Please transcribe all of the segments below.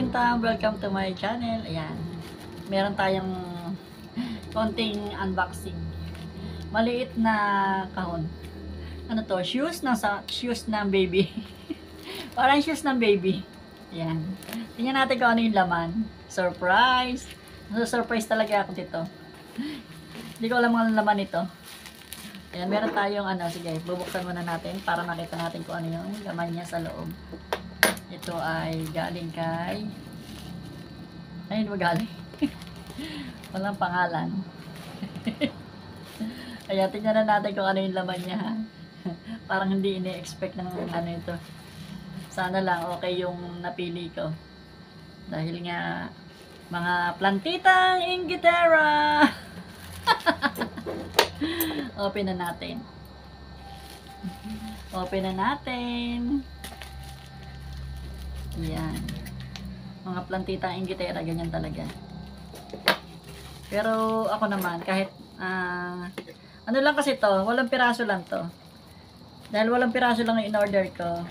Lintang, welcome to my channel. Ayan, meron tayong konting unboxing. Maliit na kahon. Ano to? Shoes ng baby. Parang shoes ng baby. Ayan. Tingnan natin kung ano yung laman. Surprise! Surprise talaga ako dito. Hindi ko alam ang laman nito. Ayan, meron tayong sige, bubuksan muna natin para makita natin kung ano yung laman niya sa loob. Ito ay galing kay... Ayun ba galing? Walang pangalan. Kaya tingnan na natin kung ano yung laman niya, ha? Parang hindi ini-expect ng ito. Sana lang okay yung napili ko. Dahil nga, mga plantitang Inglaterra! Open na natin. Open na natin. Yan. Mga plantitang Inglaterra, ganyan talaga. Pero ako naman, kahit ano lang kasi to, walang piraso lang to. Dahil walang piraso lang yung in-order ko.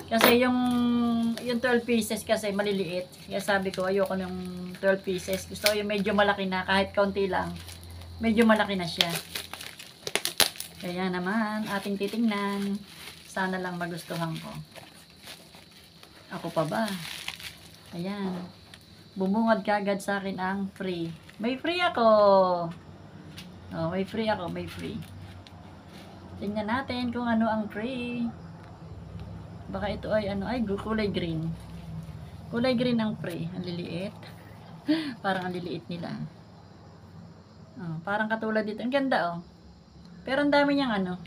Kasi yung 12 pieces kasi maliliit. Kaya sabi ko, ayoko ng 12 pieces. Gusto ko yung medyo malaki na, kahit kaunti lang. Medyo malaki na siya. Kaya naman, ating titingnan. Sana lang magustuhan ko. Ako pa ba? Ayan. Bumungad kagad sa akin ang free. May free ako. Oh, may free ako, may free. Tingnan natin kung ano ang free. Baka ito ay kulay green. Kulay green ang free. Ang liliit. Parang ang liliit nila. Oh, parang katulad dito. Ang ganda, oh. Pero ang dami niyang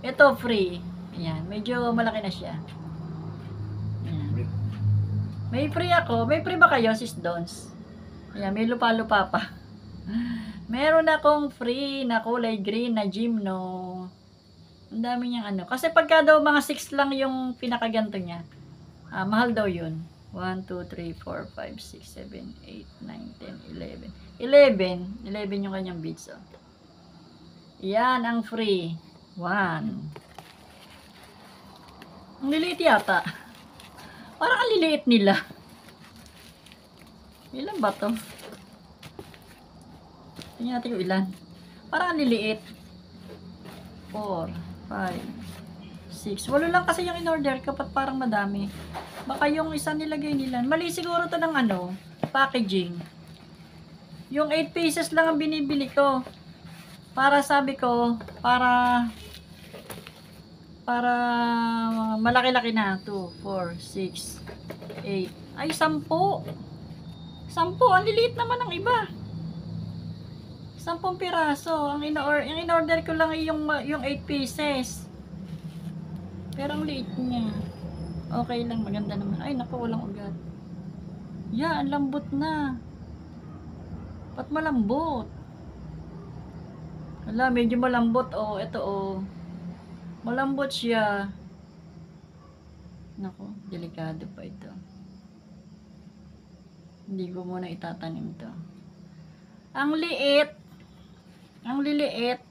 Ito free. Ayan, medyo malaki na siya. Ayan. May free ako. May free ba kayo, sis Dons? Ayan, may lupa-lupa pa. Meron akong free na kulay green na Gymno. Ang dami niyang Kasi pagka daw mga 6 lang yung pinakaganto niya. Mahal daw yun. 1, 2, 3, 4, 5, 6, 7, 8, 9, 10, 11. 11 yung kanyang beads, oh. Yan ang free. 1. Ang liliit yata. Parang ang liliit nila. Ilan ba to? Tingnan natin kung ilan. Parang ang liliit. 4, 5, 6. Walo lang kasi yung in-order ko. Parang madami. Baka yung isa nilagay nila. Mali siguro to ng packaging. Yung 8 pieces lang ang binibili ko. Para sabi ko, para malaki-laki na. 2, 4, 6, 8. Ay, 10. 10. Ang liliit naman ng iba. 10 piraso. Ang in-order ko lang yung 8 pieces. Pero ang liit niya. Okay lang, maganda naman. Ay, naku, walang ugat. Yeah, ang lambot na. Ba't malambot? Wala, medyo malambot. Oh, ito oh. Malambot siya. Naku, delikado pa ito. Hindi ko muna itatanim to. Ang liit. Ang liliit.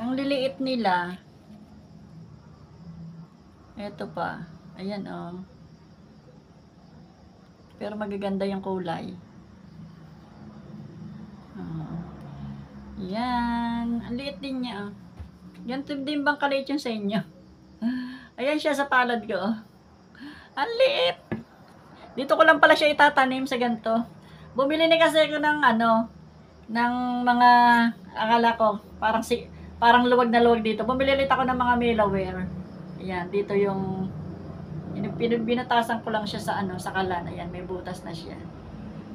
Ang liliit nila. Ito pa. Ayan, oh. Pero magaganda yung kulay. Yan. Ang liit din niya, oh. Ganito din bang kaliit yung sa inyo? Ayan siya sa palad ko, oh. Ang liit. Dito ko lang pala siya itatanim sa ganito. Bumili na kasi ako ng ng mga, akala ko, parang luwag na luwag dito. Bumili ulit ako ng mga Melaware. Ayan, dito yung, binutasan ko lang siya sa sa kalan. Ayan, may butas na siya.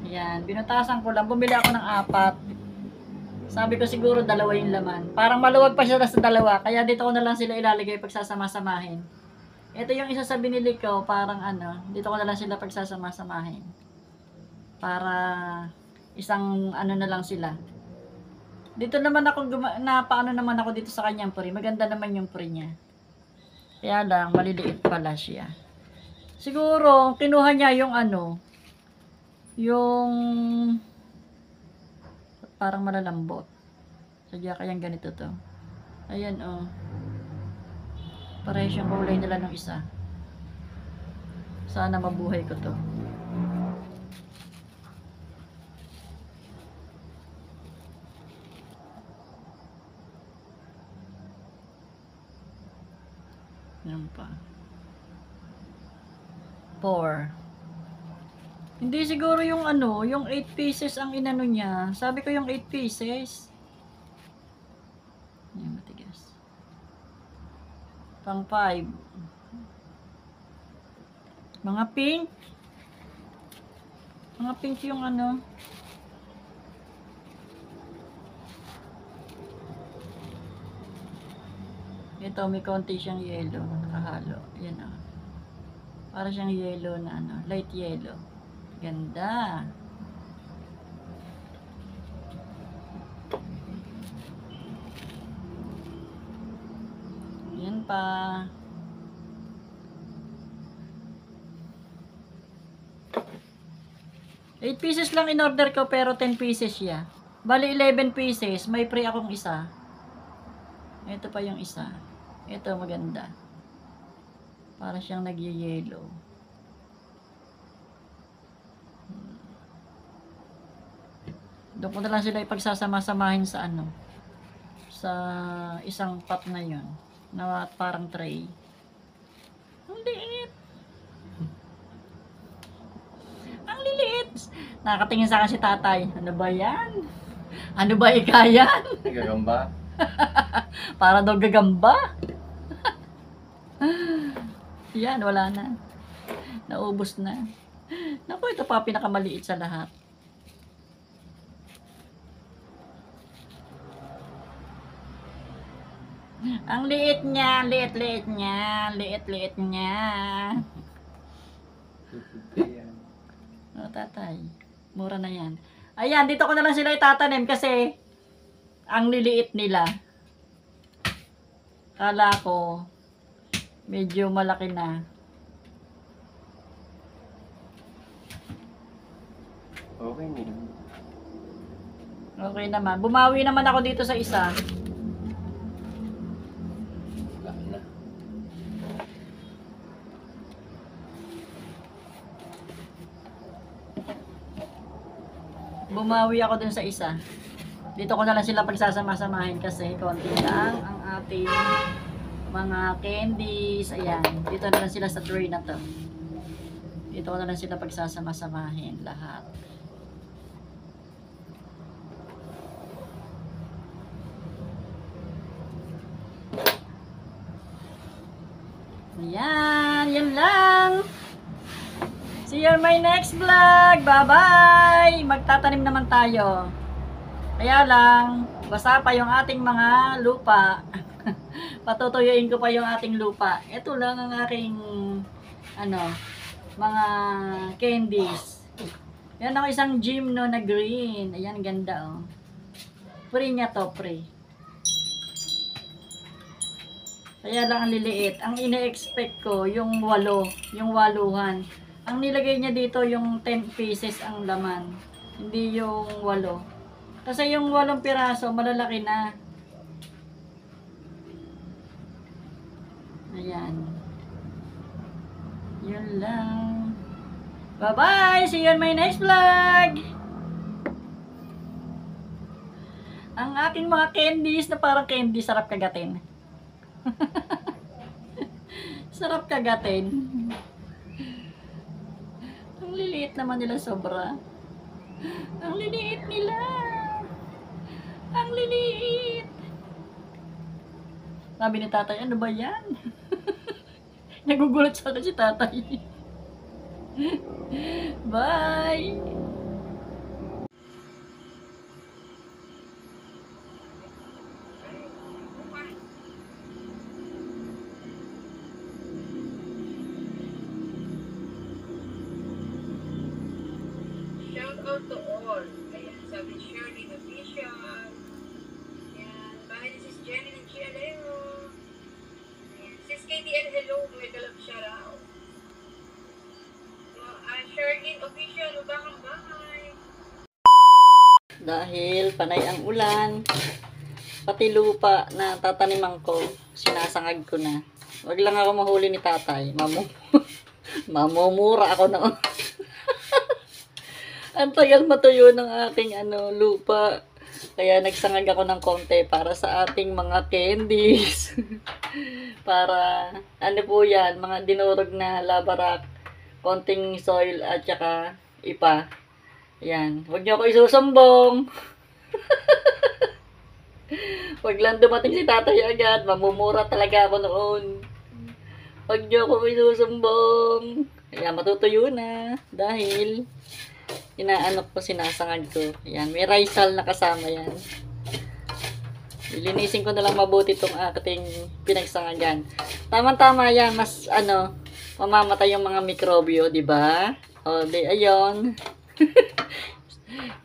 Ayan, binutasan ko lang. Bumili ako ng 4. Sabi ko siguro 2 yung laman. Parang maluwag pa siya sa 2. Kaya dito ko na lang sila ilalagay pagsasama-samahin. Ito yung isa sa binili ko. Parang dito ko na lang sila pagsasama-samahin. Para isang na lang sila. Dito naman ako, paano naman ako dito sa kanyang puri. Maganda naman yung puri niya. Kaya lang, maliliit pala siya. Siguro, kinuha niya yung yung parang malalambot. Sadya kayang ganito to. Ayan, oh. Parehas yung kulay nila ng isa. Sana mabuhay ko to. Yan pa. 4. Hindi siguro yung ano, yung 8 pieces ang inano niya. Sabi ko yung 8 pieces. Yan, matigas. Pang 5. Mga pink. Mga pink yung ano. Ito, may konti siyang yellow. Nakahalo. Yan o. Para siyang yellow na ano. Light yellow. Ganda. Yan pa. Eight pieces lang in order ko pero 10 pieces siya. Bali 11 pieces. May free akong isa. Ito pa yung isa. Ito maganda. Para siyang nag-yellow. Doon ko na lang sila ipagsasama-samahin sa ano. Sa isang pot na yon na parang tray. Ang liit. Ang liliit. Nakatingin sa akin si tatay. Ano ba yan? Ano ba ikayan? Gagamba? Para daw gagamba. Yan, wala na. Naubos na. Naku, ito pa pinakamaliit sa lahat. Ang liit niya, liit-liit niya, liit-liit niya. O, tatay. Mura na yan. Ayan, dito ko na lang sila itatanim kasi ang liliit nila. Kala ko medyo malaki na. Okay niya. Okay naman. Bumawi naman ako dito sa isa. Wala na. Bumawi ako dun sa isa. Dito ko na lang sila pagsasama-samahin kasi konti lang ang ating mga candies. Ayan. Dito na lang sila sa tray na to. Dito ko na lang sila pagsasama-samahin lahat. Ayan. Yan lang. See you on my next vlog. Bye-bye. Magtatanim naman tayo. Kaya lang, basa pa yung ating mga lupa. Patutuyuin ko pa yung ating lupa. Ito lang ang aking ano, mga candies. Yan ako isang gym no na green. Ayan, ganda oh. Free niya to, free. Kaya lang ang liliit. Ang ine-expect ko, yung 8, yung 8-han. Ang nilagay niya dito, yung 10 pieces ang laman. Hindi yung 8. Kasi yung 8 piraso, malalaki na. Ayan. Yun lang. Bye-bye! See you on my next vlog! Ang aking mga candies na parang candy, sarap kagatin. Sarap kagatin. Ang liliit naman nila sobra. Ang liliit nila. Ang liliit. Sabi ni tatay, ano ba yan? Nagugulat sa akin si tatay. Bye! Shout out to all. Ayan, sabi ni Shirley Official. Ayan, bye, this is Jenny ng Chialeo. Ayan, sis KDL, hello, may galap shout out. Shirley Official, ubakang bahay. Dahil panay ang ulan, pati lupa na tataniman ko, sinasangag ko na. Wag lang ako mahuli ni tatay. Mamumura ako noon. Ang tagal matuyo ng aking lupa. Kaya nagsangag ako ng konti para sa ating mga candies. Para, po yan, mga dinurog na labarak, konting soil at saka ipa. Yan. Huwag niyo ako isusumbong. Huwag lang dumating si tatay agad. Mamumura talaga ako noon. Huwag niyo ako isusumbong. Kaya matutuyo na. Dahil inaanok ko, sinasangag ko. Yan, may Rizal na kasama yan. Lilinisin ko na lang mabuti itong ating pinagsangagan. Tama-tama yan, mas mamamatay yung mga mikrobyo, di ba? O, di, ayun.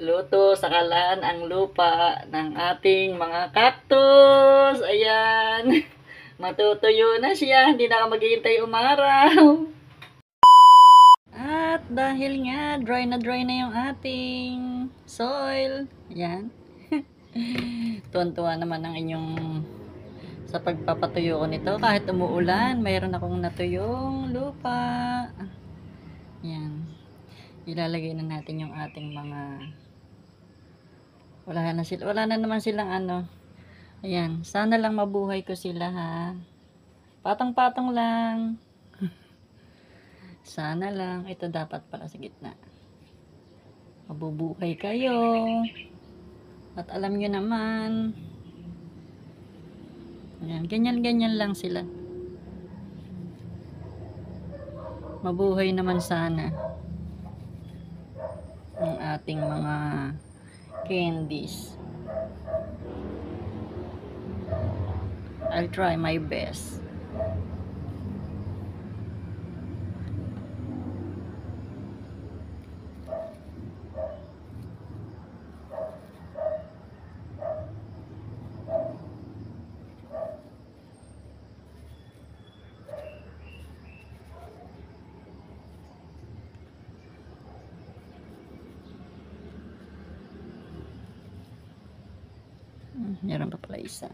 Luto, sakalan ang lupa ng ating mga cactus. Ayan. Matutuyo na siya, hindi na ka maghihintay umaraw. At dahil nga, dry na yung ating soil. Ayan. Tuwan-tuwa naman ang inyong sa pagpapatuyo ko nito. Kahit umuulan, mayroon akong natuyong lupa. Ayan. Ilalagay na natin yung ating mga wala na naman silang Ayan. Sana lang mabuhay ko sila, ha. Patong-patong lang. Sana lang. Ito dapat pala sa gitna. Mabubuhay kayo. At alam nyo naman. Ayan. Ganyan-ganyan lang sila. Mabuhay naman sana ang ating mga candies. I'll try my best. Meron pa pala isa.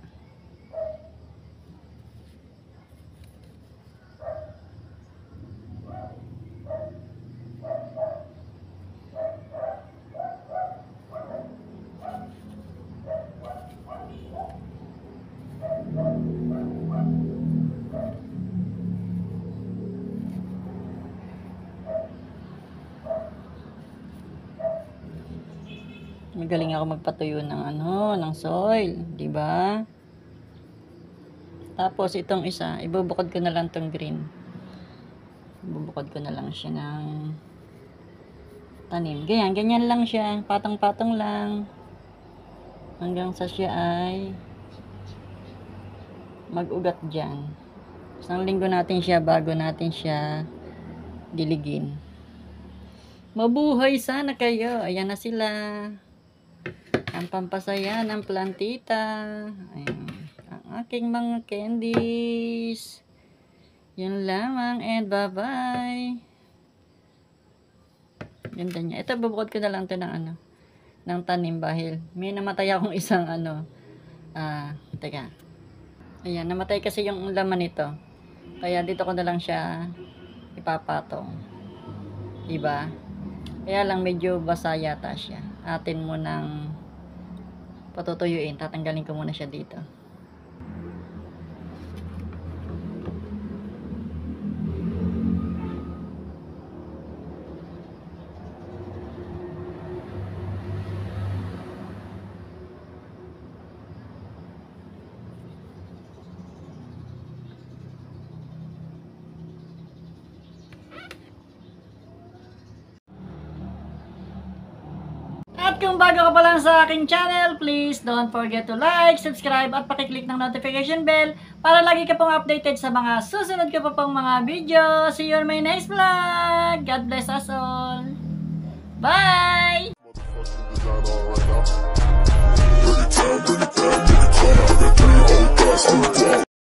Magaling ako magpatuyo ng ng soil, 'di ba? Tapos itong isa, ibubukod ko na lang tong green. Ibubukod ko na lang siya ng tanim. Ganyan lang siya, patong-patong lang. Hanggang sa siya ay mag-ugat diyan. Isang linggo natin siya bago natin siya diligin. Mabuhay sana kayo. Ayan na sila. Ang pampasaya ng plantita. Ayan. Ang aking mga candies. Yun lamang and bye-bye. Ganda niya. Ito, bubukod ko na lang ito ng ng tanim bahil. May namatay akong isang teka. Ayan, namatay kasi yung laman nito. Kaya dito ko na lang siya ipapatong. Diba? Kaya lang medyo basa yata siya. Atin mo ng patutuyuin. Tatanggalin ko muna siya dito. At kung bago ka pa lang sa aking channel, please don't forget to like, subscribe, at pakiclick ng notification bell para lagi ka pong updated sa mga susunod ko pa pong mga video. See you on my next vlog. God bless us all. Bye!